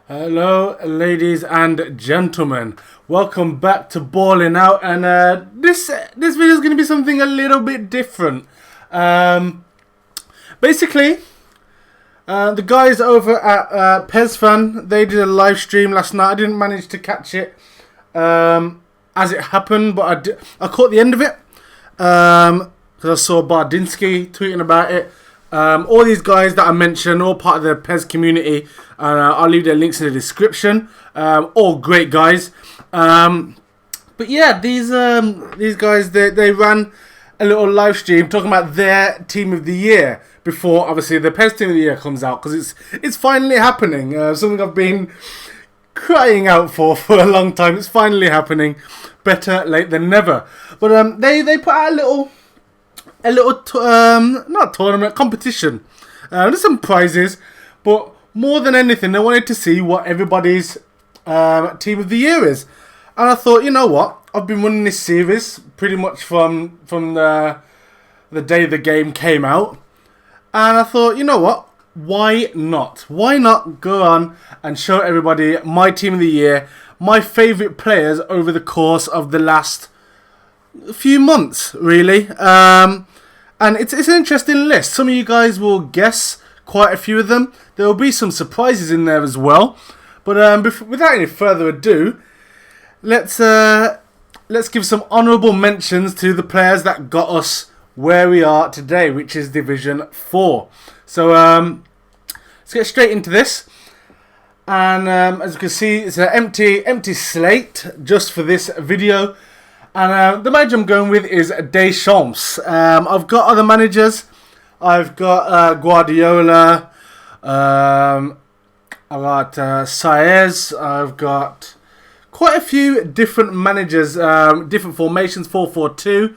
Hello, ladies and gentlemen. Welcome back to Balling Out, and this video is going to be something a little bit different. Basically, the guys over at PESFan, they did a live stream last night. I didn't manage to catch it as it happened, but I caught the end of it because I saw Bardinsky tweeting about it. All these guys that I mentioned, all part of the PES community, and I'll leave their links in the description. All great guys. But yeah, these guys, they ran a little live stream talking about their team of the year before, obviously, the PES team of the year comes out, because it's finally happening. Something I've been crying out for a long time. It's finally happening. Better late than never. But they put out a little not tournament, competition. There's some prizes, but more than anything, they wanted to see what everybody's team of the year is. And I thought, you know what? I've been running this series pretty much from the day the game came out. And I thought, you know what? Why not? Why not go on and show everybody my team of the year, my favourite players over the course of the last few months, really. And it's an interesting list. Some of you guys will guess quite a few of them. There will be some surprises in there as well. But without any further ado, let's give some honourable mentions to the players that got us where we are today, which is Division 4. So let's get straight into this. And as you can see, it's an empty slate just for this video. And the manager I'm going with is Deschamps. I've got other managers. I've got Guardiola. I've got Saez. I've got quite a few different managers, different formations, 4-4-2.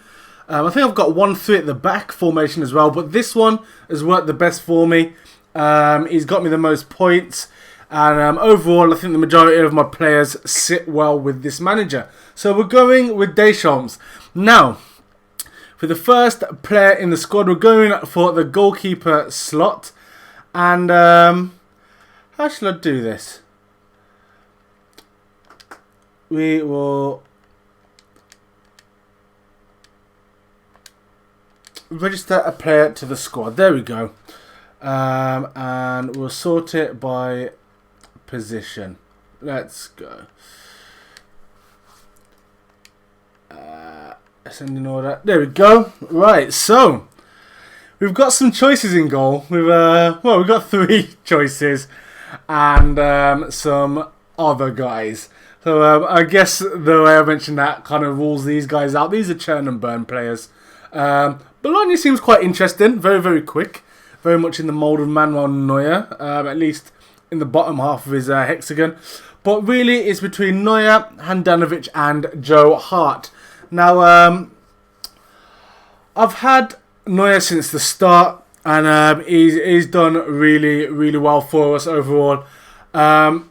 I think I've got 1-3 at the back formation as well. But this one has worked the best for me. He's got me the most points. And overall, I think the majority of my players sit well with this manager. So we're going with Deschamps. Now, for the first player in the squad, we're going for the goalkeeper slot. And how shall I do this? We will register a player to the squad. There we go. And we'll sort it by position. Let's go. Ascending order. There we go. Right, so we've got some choices in goal. We've got 3 choices and some other guys. So I guess the way I mentioned that kind of rules these guys out. These are churn and burn players. Bologna seems quite interesting. Very, very quick. Very much in the mould of Manuel Neuer. At least in the bottom half of his hexagon. But really, it's between Neuer, Handanovic and Joe Hart. Now, I've had Neuer since the start, and he's done really, really well for us overall. I've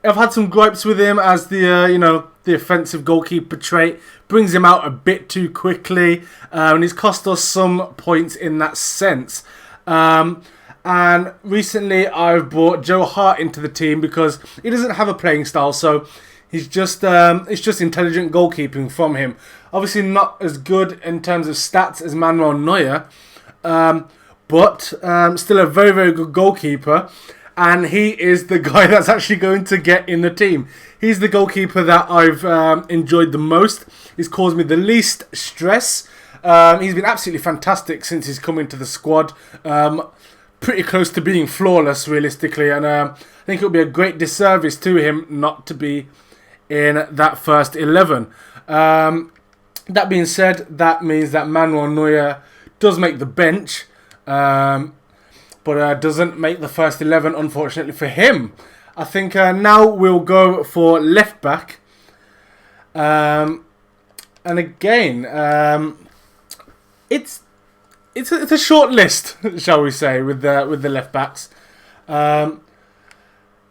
had some gripes with him as the offensive goalkeeper trait brings him out a bit too quickly, and he's cost us some points in that sense. And recently I've brought Joe Hart into the team because he doesn't have a playing style, so it's just intelligent goalkeeping from him. Obviously not as good in terms of stats as Manuel Neuer, but still a very, very good goalkeeper. And he is the guy that's actually going to get in the team. He's the goalkeeper that I've enjoyed the most. He's caused me the least stress. He's been absolutely fantastic since he's come into the squad. Pretty close to being flawless, realistically. And I think it would be a great disservice to him not to be in that first 11. That being said, that means that Manuel Neuer does make the bench. But doesn't make the first 11, unfortunately for him. I think now we'll go for left back. And again, it's a short list, shall we say, with the left backs.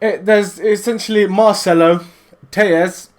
There's essentially Marcelo, Tellez,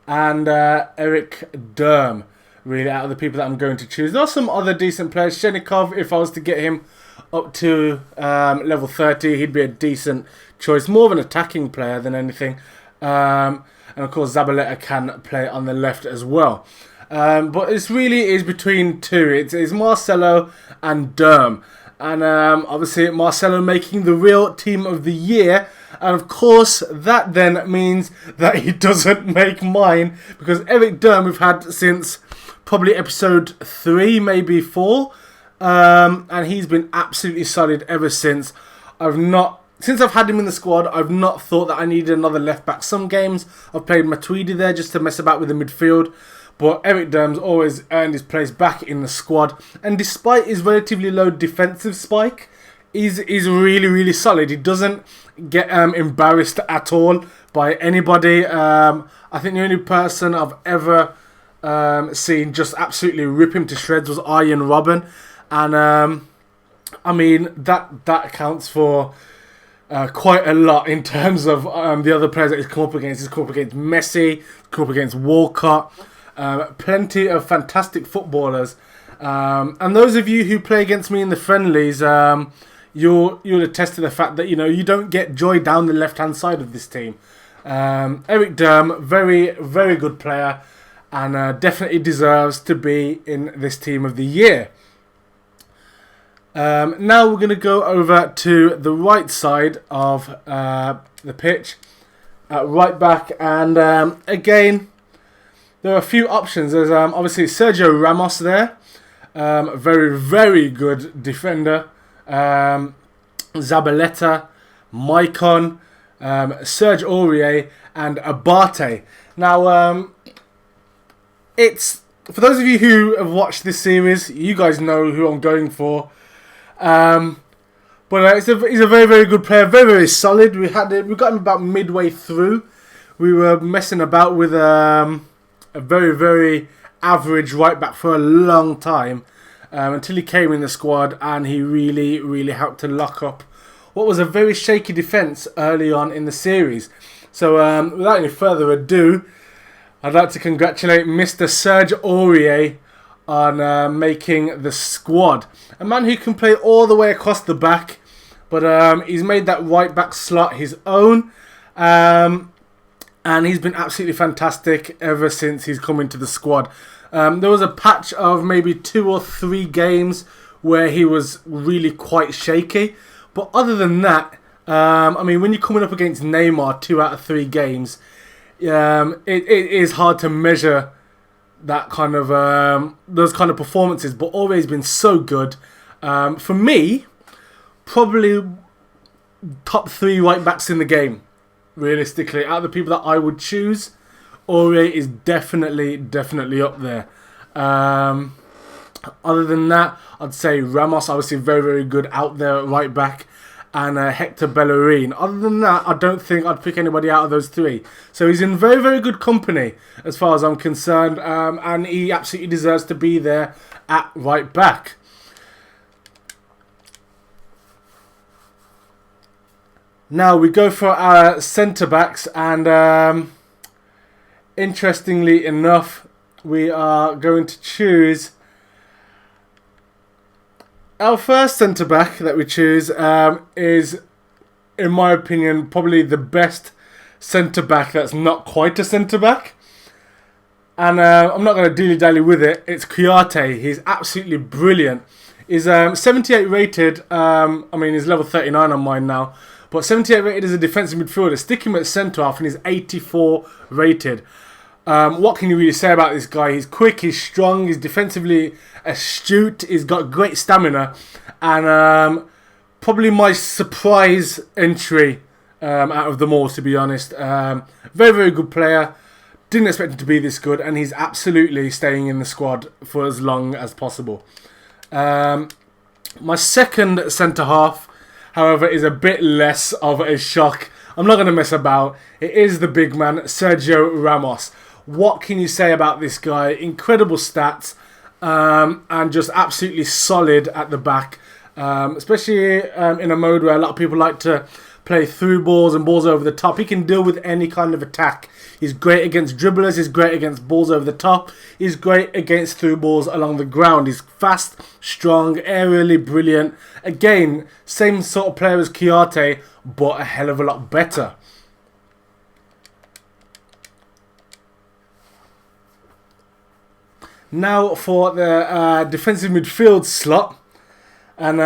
and Eric Durm. Really, out of the people that I'm going to choose, there are some other decent players. Shenikov, if I was to get him up to level 30, he'd be a decent choice. More of an attacking player than anything. And of course, Zabaleta can play on the left as well. But it's really is between two. It's Marcelo and Derm. And obviously Marcelo making the real team of the year. And of course, that then means that he doesn't make mine. Because Eric Derm we've had since probably episode 3, maybe 4. And he's been absolutely solid ever since. Since I've had him in the squad, I've not thought that I needed another left back. Some games I've played Matuidi there just to mess about with the midfield. But Eric Derm's always earned his place back in the squad. And despite his relatively low defensive spike, he's really, really solid. He doesn't get embarrassed at all by anybody. I think the only person I've ever seen just absolutely rip him to shreds was Arjen Robben. And I mean, that counts for quite a lot in terms of the other players that he's come up against. He's come up against Messi, come up against Walcott. Plenty of fantastic footballers, and those of you who play against me in the friendlies, you'll attest to the fact that you don't get joy down the left hand side of this team. Eric Derm, very very good player, and definitely deserves to be in this team of the year. Now we're going to go over to the right side of the pitch, at right back, and again. There are a few options. There's obviously Sergio Ramos there. Very, very good defender. Zabaleta, Maicon, Serge Aurier, and Abate. Now, it's for those of you who have watched this series, you guys know who I'm going for. But he's a very, very good player. Very, very solid. We got him about midway through. We were messing about with a very, very average right back for a long time until he came in the squad, and he really, really helped to lock up what was a very shaky defence early on in the series. So without any further ado, I'd like to congratulate Mr. Serge Aurier on making the squad. A man who can play all the way across the back, but he's made that right back slot his own. And he's been absolutely fantastic ever since he's come into the squad. There was a patch of maybe 2 or 3 games where he was really quite shaky. But other than that, I mean, when you're coming up against Neymar 2 out of 3 games, it is hard to measure that kind of those kind of performances. But always been so good. For me, probably top 3 right backs in the game. Realistically, out of the people that I would choose, Aurier is definitely up there. Other than that, I'd say Ramos, obviously very, very good out there at right back, and Hector Bellerin. Other than that, I don't think I'd pick anybody out of those 3. So he's in very, very good company as far as I'm concerned, and he absolutely deserves to be there at right back. Now we go for our centre-backs, and interestingly enough, we are going to choose our first centre-back that we choose is, in my opinion, probably the best centre-back that's not quite a centre-back. And I'm not going to dilly-dally with it. It's Kouyaté. He's absolutely brilliant. He's 78 rated. I mean, he's level 39 on mine now. But 78 rated as a defensive midfielder. Stick him at centre-half and he's 84 rated. What can you really say about this guy? He's quick, he's strong, he's defensively astute, he's got great stamina. And probably my surprise entry out of them all, to be honest. Very, very good player. Didn't expect him to be this good. And he's absolutely staying in the squad for as long as possible. My second centre-half, however, is a bit less of a shock. I'm not going to mess about. It is the big man, Sergio Ramos. What can you say about this guy? Incredible stats, and just absolutely solid at the back. Especially in a mode where a lot of people like to play through balls and balls over the top. He can deal with any kind of attack. He's great against dribblers. He's great against balls over the top. He's great against through balls along the ground. He's fast, strong, aerially brilliant. Again, same sort of player as Kouyaté, but a hell of a lot better. Now for the defensive midfield slot, and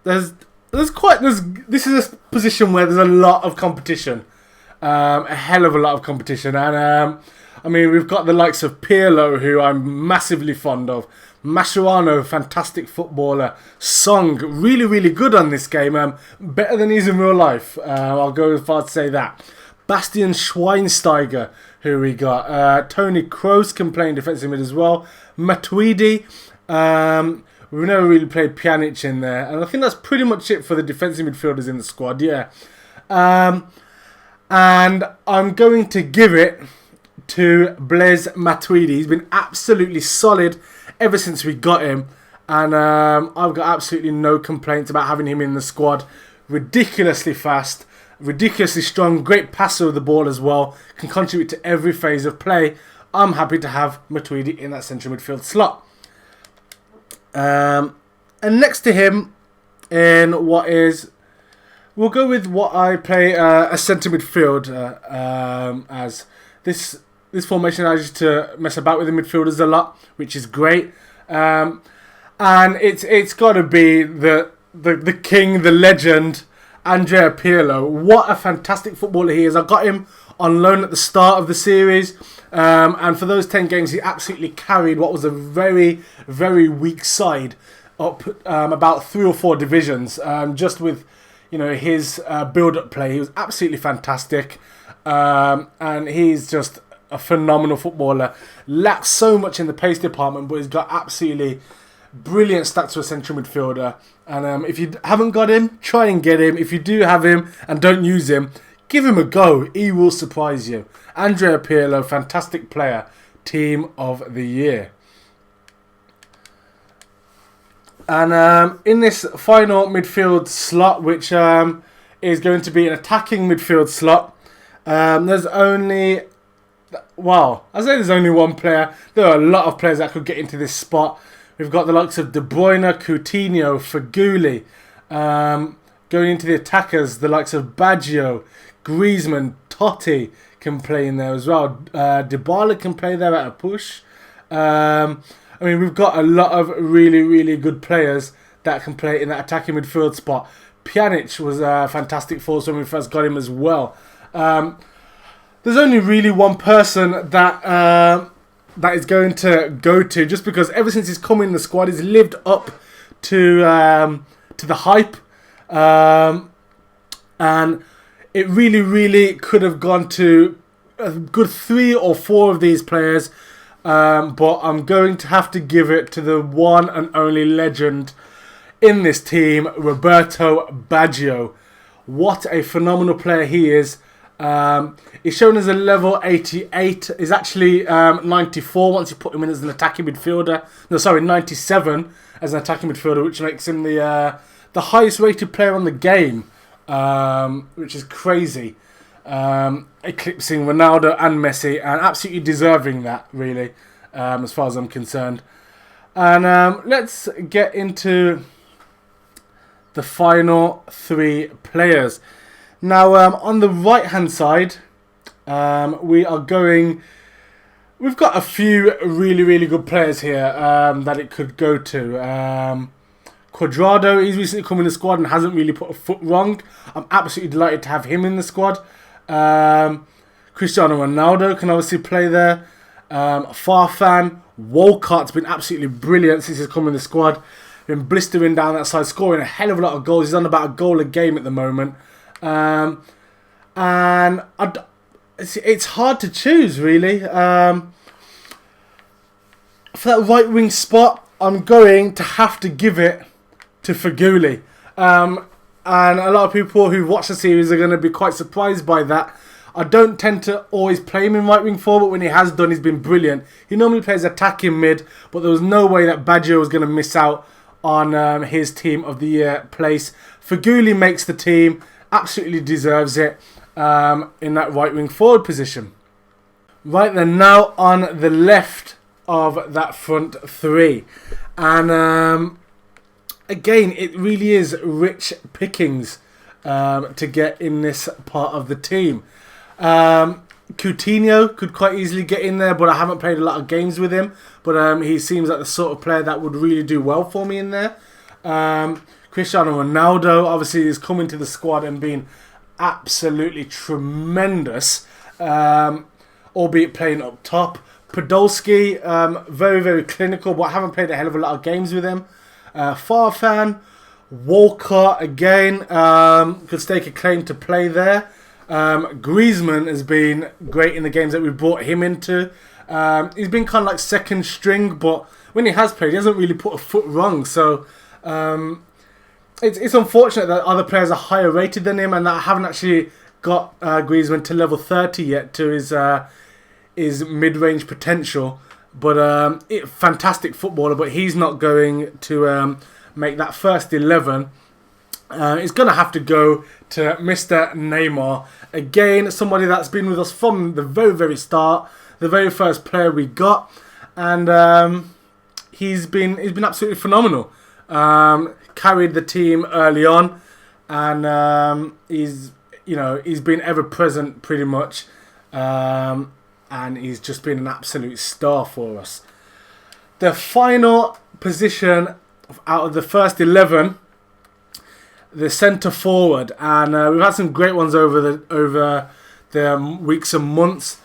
this is a position where there's a lot of competition, a hell of a lot of competition, and I mean we've got the likes of Pirlo, who I'm massively fond of, Mascherano, fantastic footballer, Song, really good on this game, better than he's in real life. I'll go as far to say that. Bastian Schweinsteiger, who we got. Tony Kroos can play in defensive mid as well. Matuidi. We've never really played Pjanic in there. And I think that's pretty much it for the defensive midfielders in the squad, yeah. And I'm going to give it to Blaise Matuidi. He's been absolutely solid ever since we got him. And I've got absolutely no complaints about having him in the squad. Ridiculously fast. Ridiculously strong, great passer of the ball as well, can contribute to every phase of play. I'm happy to have Matuidi in that central midfield slot. And next to him, in what is, we'll go with what I play a centre midfield as. This formation allows you to mess about with the midfielders a lot, which is great. And it's got to be the king, the legend, Andrea Pirlo. What a fantastic footballer he is. I got him on loan at the start of the series, and for those 10 games he absolutely carried what was a very weak side up about 3 or 4 divisions, just with his build-up play. He was absolutely fantastic, and he's just a phenomenal footballer. Lacks so much in the pace department, but he's got absolutely brilliant stats for a central midfielder. And if you haven't got him, try and get him. If you do have him and don't use him, give him a go. He will surprise you. Andrea Pirlo, fantastic player. Team of the year. And in this final midfield slot, which is going to be an attacking midfield slot, there's only... Well, I say there's only one player. There are a lot of players that could get into this spot. We've got the likes of De Bruyne, Coutinho, Feghouli. Going into the attackers, the likes of Baggio, Griezmann, Totti can play in there as well. Dybala can play there at a push. I mean, we've got a lot of really good players that can play in that attacking midfield spot. Pjanic was fantastic for us when we first got him as well. There's only really one person that is going to go to, just because ever since he's come in the squad, he's lived up to the hype, and it really could have gone to a good 3 or 4 of these players, but I'm going to have to give it to the one and only legend in this team, Roberto Baggio. What a phenomenal player he is. He's shown as a level 88. He's actually 94 once you put him in as an attacking midfielder. No, sorry, 97 as an attacking midfielder, which makes him the highest rated player on the game, which is crazy. Eclipsing Ronaldo and Messi, and absolutely deserving that, really, as far as I'm concerned. And let's get into the final 3 players. Now, on the right-hand side, we've got a few really good players here that it could go to. Cuadrado, he's recently come in the squad and hasn't really put a foot wrong. I'm absolutely delighted to have him in the squad. Cristiano Ronaldo can obviously play there. Farfan, Walcott's been absolutely brilliant since he's come in the squad. Been blistering down that side, scoring a hell of a lot of goals. He's on about a goal a game at the moment. And it's hard to choose, really. For that right wing spot, I'm going to have to give it to Feghouli. And a lot of people who watch the series are going to be quite surprised by that. I don't tend to always play him in right wing forward, but when he has done, he's been brilliant. He normally plays attacking mid, but there was no way that Baggio was going to miss out on his team of the year place. Feghouli makes the team, absolutely deserves it in that right wing forward position. Right then, now on the left of that front three. And again, it really is rich pickings to get in this part of the team. Coutinho could quite easily get in there, but I haven't played a lot of games with him. But he seems like the sort of player that would really do well for me in there. Cristiano Ronaldo obviously is coming to the squad and being absolutely tremendous, albeit playing up top. Podolski, very, very clinical, but I haven't played a hell of a lot of games with him. Farfan, Walcott again, could stake a claim to play there. Griezmann has been great in the games that we brought him into. He's been kind of like second string, but when he has played, he hasn't really put a foot wrong. So it's unfortunate that other players are higher rated than him, and that I haven't actually got Griezmann to level 30 yet to his mid-range potential. But fantastic footballer, but he's not going to make that first 11. It's going to have to go to Mr. Neymar. Again, somebody that's been with us from the very, very start. The very first player we got. And he's been absolutely phenomenal. Carried the team early on. And he's been ever present pretty much. And he's just been an absolute star for us. The final position out of the first 11, the centre forward, and we've had some great ones over the weeks and months.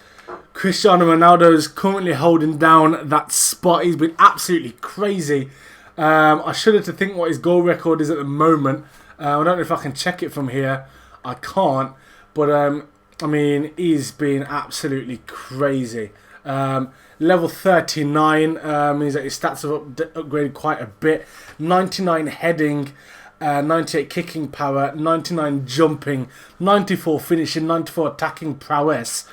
Cristiano Ronaldo is currently holding down that spot. He's been absolutely crazy. I shudder to think what his goal record is at the moment. I don't know if I can check it from here. I can't, but I mean, he's been absolutely crazy. Level 39 means that his stats have upgraded quite a bit. 99 heading, 98 kicking power, 99 jumping, 94 finishing, 94 attacking prowess.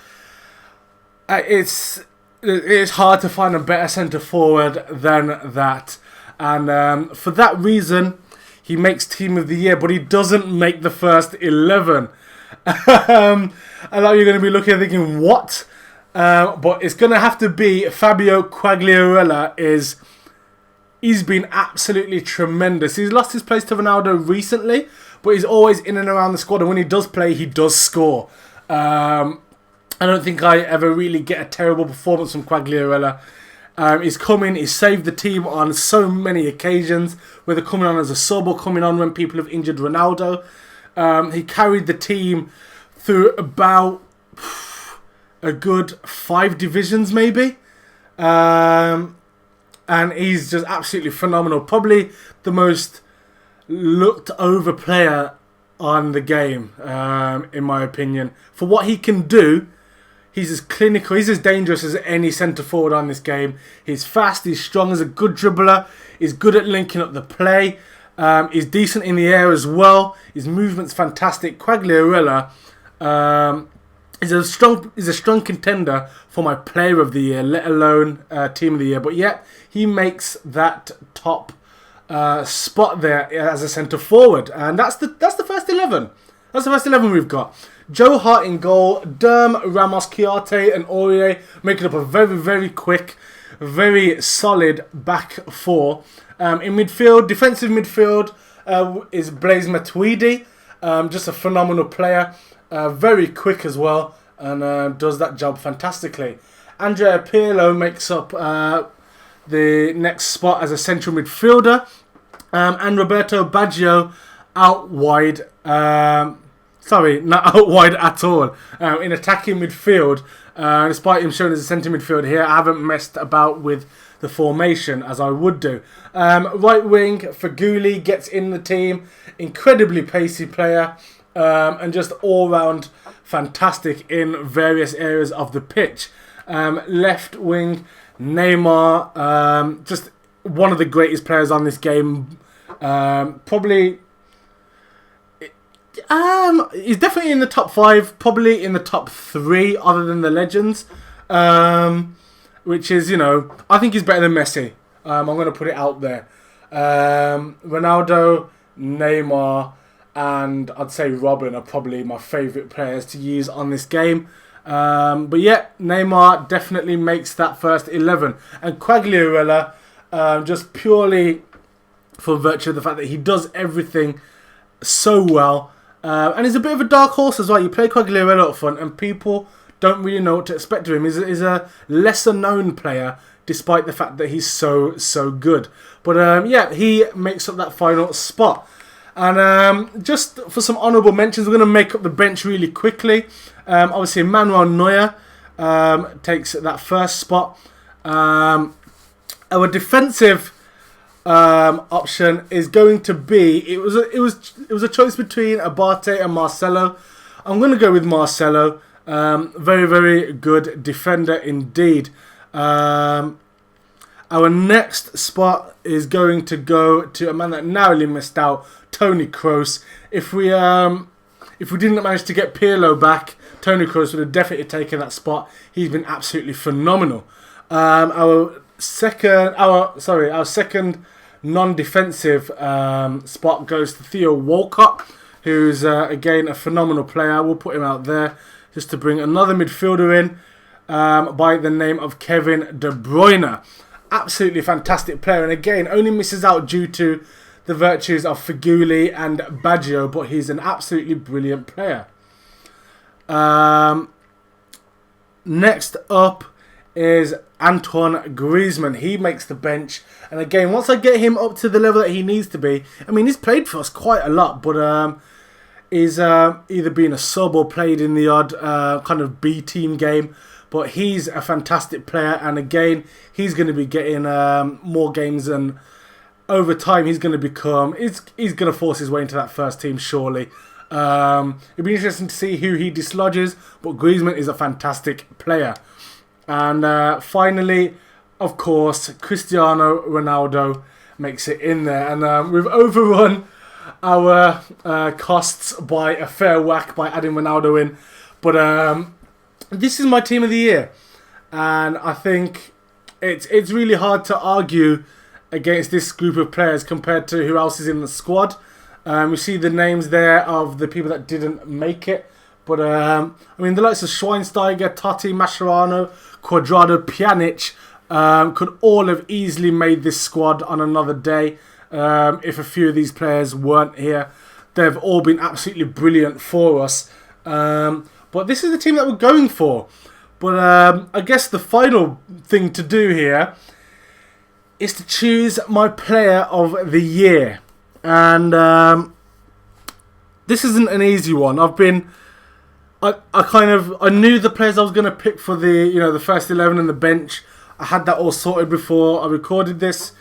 It's hard to find a better centre forward than that. And for that reason, he makes Team of the Year, but he doesn't make the first 11. I know you're going to be looking and thinking, what? But it's going to have to be Fabio Quagliarella. He's been absolutely tremendous. He's lost his place to Ronaldo recently, but he's always in and around the squad. And when he does play, he does score. I don't think I ever really get a terrible performance from Quagliarella. He's saved the team on so many occasions, whether coming on as a sub or coming on when people have injured Ronaldo. He carried the team through about a good 5 divisions maybe. And he's just absolutely phenomenal. Probably the most looked over player on the game, in my opinion. For what he can do, he's as clinical, he's as dangerous as any centre forward on this game. He's fast, he's strong, he's a good dribbler, he's good at linking up the play. He's decent in the air as well. His movement's fantastic. Quagliarella is a strong contender for my Player of the Year, let alone Team of the Year. But yet he makes that top spot there as a centre forward, and that's the first 11. That's the first 11 we've got. Joe Hart in goal, Derm, Ramos, Chiarte, and Aurier making up a very, very quick, very solid back four. In midfield, defensive midfield, is Blaise Matuidi. Just a phenomenal player. Very quick as well. And does that job fantastically. Andrea Pirlo makes up the next spot as a central midfielder. And Roberto Baggio out wide. Sorry, not out wide at all. In attacking midfield. Despite him showing as a centre midfielder here, I haven't messed about with the formation as I would do. Right wing, Feghouli gets in the team. Incredibly pacey player. And just all round fantastic in various areas of the pitch. Left wing, Neymar. Just one of the greatest players on this game. Probably... he's definitely in the top 5. Probably in the top 3 other than the legends. Which is, I think he's better than Messi. I'm going to put it out there. Ronaldo, Neymar, and I'd say Robin are probably my favourite players to use on this game. But yeah, Neymar definitely makes that first 11. And Quagliarella, just purely for virtue of the fact that he does everything so well. And he's a bit of a dark horse as well. You play Quagliarella up front and people don't really know what to expect of him. He's a lesser known player despite the fact that he's so good. But yeah, he makes up that final spot. And just for some honourable mentions, we're going to make up the bench really quickly. Obviously, Manuel Neuer takes that first spot. Our defensive option is going to be it was a choice between Abate and Marcelo. I'm going to go with Marcelo. Very good defender indeed. Our next spot is going to go to a man that narrowly missed out, Toni Kroos. If we didn't manage to get Pirlo back, Toni Kroos would have definitely taken that spot. He's been absolutely phenomenal. Our second non-defensive spot goes to Theo Walcott, who's again a phenomenal player. We'll put him out there just to bring another midfielder in by the name of Kevin De Bruyne. Absolutely fantastic player, and again only misses out due to the virtues of Feghouli and Baggio, but he's an absolutely brilliant player. Next up is Antoine Griezmann. He makes the bench, and again, once I get him up to the level that he needs to be, I mean, he's played for us quite a lot, but he's either been a sub or played in the odd kind of B team game. But he's a fantastic player, and again, he's going to be getting more games, and over time, he's going to force his way into that first team, surely. It'll be interesting to see who he dislodges, but Griezmann is a fantastic player. And finally, of course, Cristiano Ronaldo makes it in there, and we've overrun our costs by a fair whack by adding Ronaldo in, but this is my team of the year, and I think it's really hard to argue against this group of players compared to who else is in the squad. We see the names there of the people that didn't make it, but I mean the likes of Schweinsteiger, Totti, Mascherano, Cuadrado, Pjanic could all have easily made this squad on another day if a few of these players weren't here. They've all been absolutely brilliant for us. But this is the team that we're going for. But I guess the final thing to do here is to choose my player of the year. And this isn't an easy one. I knew the players I was going to pick for the first 11 and the bench. I had that all sorted before I recorded this.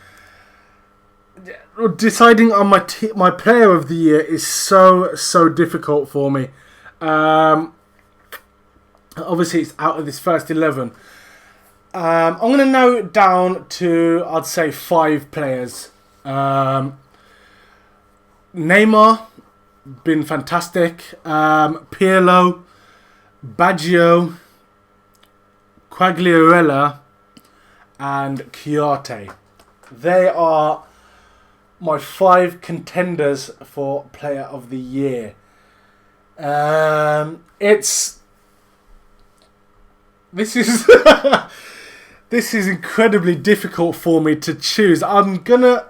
Deciding on my player of the year is so difficult for me. Obviously, it's out of this first 11. I'm going to narrow it down to, I'd say, 5 players. Neymar, been fantastic. Pirlo, Baggio, Quagliarella, and Chiarte. They are my 5 contenders for player of the year. This is this is incredibly difficult for me to choose. I'm gonna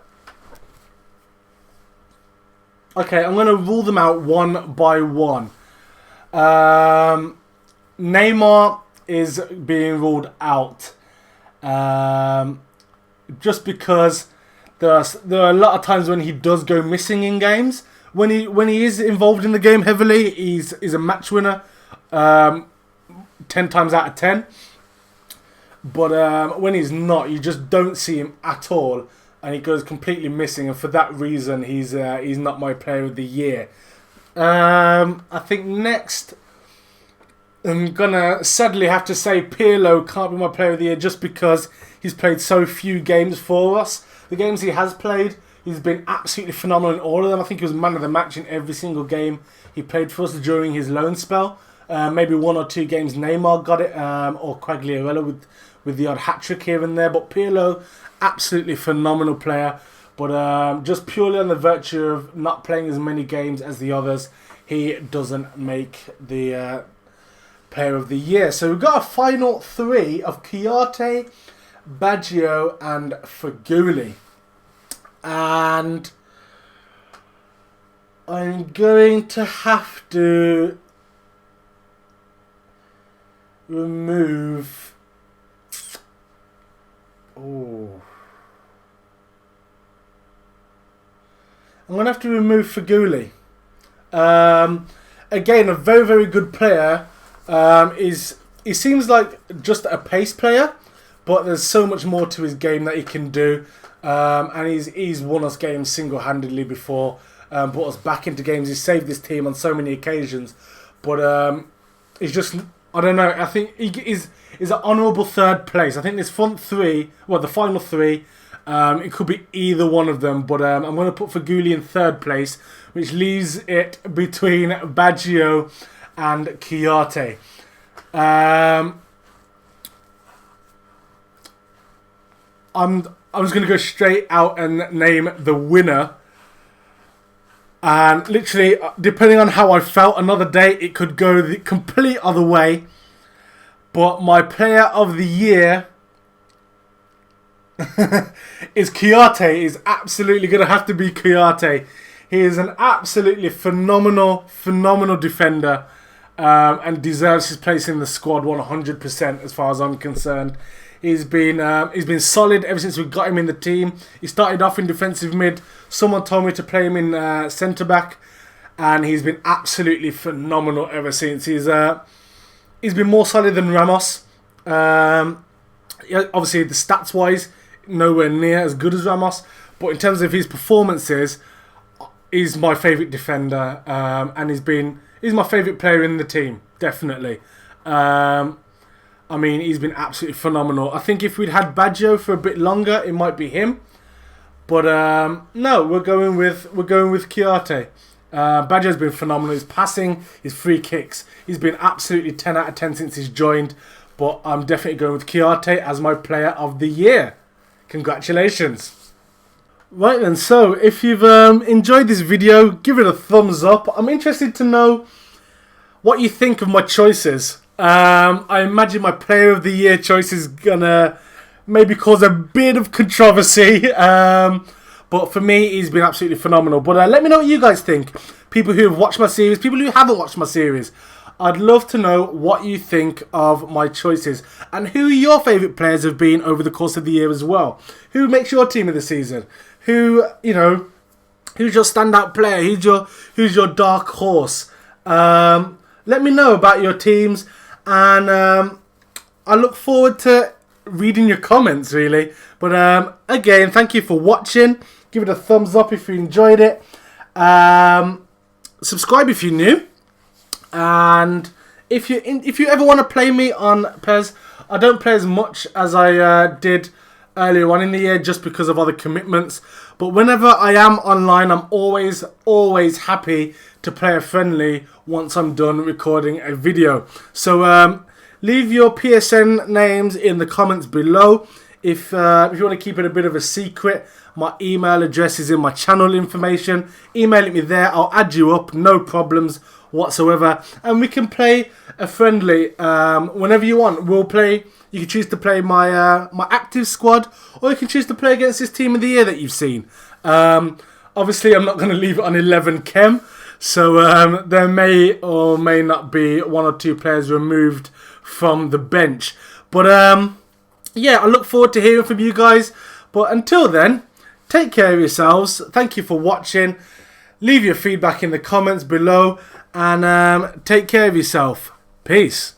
rule them out one by one. Neymar is being ruled out, just because there are a lot of times when he does go missing in games. When he is involved in the game heavily, he's a match winner. 10 times out of 10, but when he's not, you just don't see him at all, and he goes completely missing, and for that reason he's not my player of the year. I think next I'm gonna sadly have to say Pirlo can't be my player of the year just because he's played so few games for us. The games he has played, he's been absolutely phenomenal in all of them. I think he was man of the match in every single game he played for us during his loan spell. Maybe 1 or 2 games Neymar got it, or Quagliarella with the odd hat-trick here and there. But Pirlo, absolutely phenomenal player. But just purely on the virtue of not playing as many games as the others, he doesn't make the Player of the Year. So we've got a final 3 of Kouyaté, Baggio and Feghouli. And I'm going to have to remove... Oh... I'm going to have to remove Feghouli. Again, a very, very good player. He seems like just a pace player, but there's so much more to his game that he can do. And he's won us games single-handedly before, brought us back into games. He's saved this team on so many occasions. But he's just, I don't know, I think he's an honourable 3rd place. I think this front 3, well, the final 3, it could be either one of them, but I'm going to put Feghouli in 3rd place, which leaves it between Baggio and Kouyaté. I'm just going to go straight out and name the winner. And literally, depending on how I felt another day, it could go the complete other way. But my Player of the Year is Kouyaté. Is absolutely going to have to be Kouyaté. He is an absolutely phenomenal defender, and deserves his place in the squad 100% as far as I'm concerned. He's been solid ever since we got him in the team. He started off in defensive mid. Someone told me to play him in centre back, and he's been absolutely phenomenal ever since. He's been more solid than Ramos. Obviously, the stats wise, nowhere near as good as Ramos, but in terms of his performances, he's my favourite defender, and he's my favourite player in the team, definitely. I mean, he's been absolutely phenomenal. I think if we'd had Baggio for a bit longer, it might be him, but no, we're going with Kouyaté. Baggio's been phenomenal. His passing, his free kicks, he's been absolutely 10 out of 10 since he's joined. But I'm definitely going with Kouyaté as my Player of the Year. Congratulations. Right then, so if you've enjoyed this video, give it a thumbs up. I'm interested to know what you think of my choices. I imagine my Player of the Year choice is gonna maybe cause a bit of controversy. But for me, he's been absolutely phenomenal. But let me know what you guys think. People who have watched my series, people who haven't watched my series. I'd love to know what you think of my choices and who your favourite players have been over the course of the year as well. Who makes your team of the season? Who, who's your standout player? Who's your dark horse? Let me know about your teams, and I look forward to reading your comments, really. But again, thank you for watching. Give it a thumbs up if you enjoyed it. Subscribe if you're new. And if you ever want to play me on PES, I don't play as much as I did earlier on in the year just because of other commitments. But whenever I am online, I'm always happy to play a friendly once I'm done recording a video. So leave your PSN names in the comments below. If you want to keep it a bit of a secret, my email address is in my channel information. Email it me there. I'll add you up. No problems whatsoever, and we can play a friendly whenever you want. We'll play. You can choose to play my my active squad, or you can choose to play against this team of the year that you've seen. Obviously, I'm not going to leave it on 11 chem, so there may or may not be 1 or 2 players removed from the bench. But yeah, I look forward to hearing from you guys. But until then, take care of yourselves. Thank you for watching. Leave your feedback in the comments below. And take care of yourself. Peace.